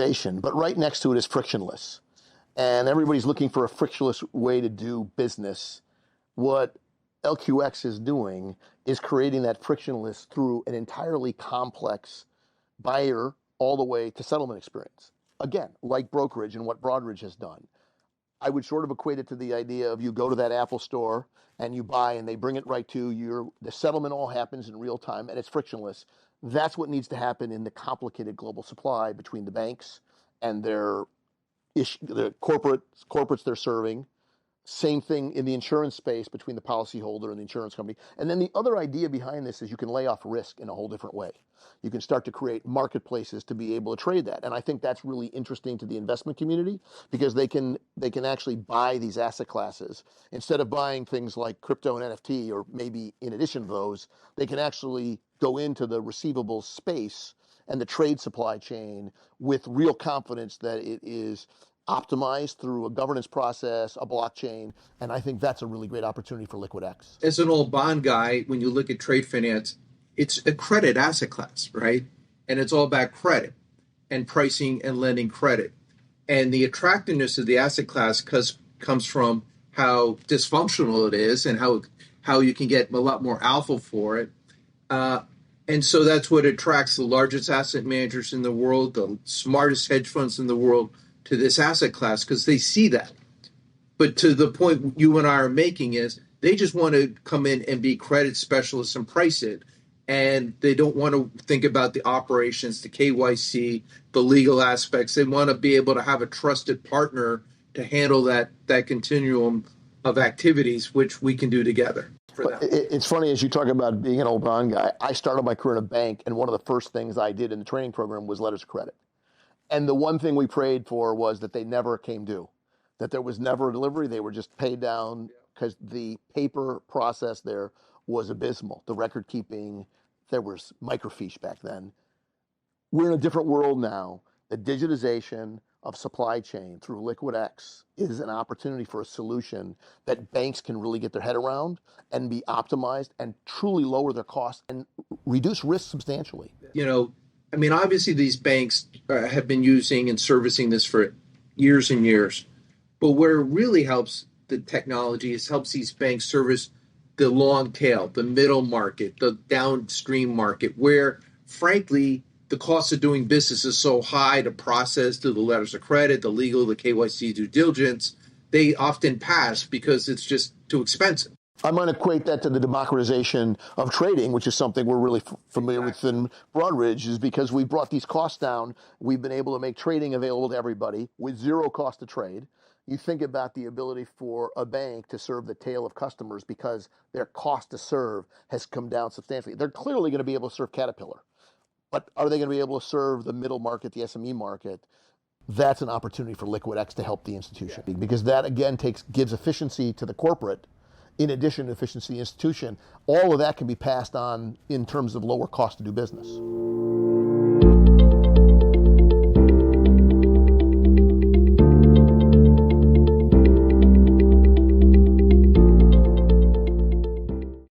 digitization, but right next to it is frictionless. And everybody's looking for a frictionless way to do business. What LQX is doing is creating that frictionless through an entirely complex buyer all the way to settlement experience. Again, like brokerage and what Broadridge has done. I would sort of equate it to the idea of you go to that Apple store and you buy and they bring it right to you. The settlement all happens in real time and it's frictionless. That's what needs to happen in the complicated global supply between the banks and their corporates they're serving. Same thing in the insurance space between the policyholder and the insurance company. And then the other idea behind this is you can lay off risk in a whole different way. You can start to create marketplaces to be able to trade that. And I think that's really interesting to the investment community because they can actually buy these asset classes. Instead of buying things like crypto and NFT, or maybe in addition to those, they can actually go into the receivables space and the trade supply chain with real confidence that it is optimized through a governance process, a blockchain, and I think that's a really great opportunity for LiquidX. As an old bond guy, when you look at trade finance, it's a credit asset class, right? And it's all about credit and pricing and lending credit. And the attractiveness of the asset class comes from how dysfunctional it is and how you can get a lot more alpha for it. And so that's what attracts the largest asset managers in the world, the smartest hedge funds in the world, to this asset class because they see that. But to the point you and I are making is they just want to come in and be credit specialists and price it. And they don't want to think about the operations, the KYC, the legal aspects. They want to be able to have a trusted partner to handle that continuum of activities, which we can do together. It's funny, as you talk about being an old bond guy, I started my career in a bank, and one of the first things I did in the training program was letters of credit. And the one thing we prayed for was that they never came due, that there was never a delivery. They were just paid down because the paper process there was abysmal. The record keeping, there was microfiche back then. We're in a different world now. The digitization of supply chain through LiquidX is an opportunity for a solution that banks can really get their head around and be optimized and truly lower their costs and reduce risk substantially. I mean, obviously these banks have been using and servicing this for years and years. But where it really helps the technology is helps these banks service the long tail, the middle market, the downstream market, where, frankly, the cost of doing business is so high to process, to the letters of credit, the legal, the KYC due diligence, they often pass because it's just too expensive. I'm going to equate that to the democratization of trading, which is something we're really familiar with in Broadridge, is because we brought these costs down. We've been able to make trading available to everybody with zero cost to trade. You think about the ability for a bank to serve the tail of customers because their cost to serve has come down substantially. They're clearly going to be able to serve Caterpillar, but are they going to be able to serve the middle market, the SME market? That's an opportunity for LiquidX to help the institution because that, again, gives efficiency to the corporate. In addition to efficiency institution, all of that can be passed on in terms of lower cost to do business.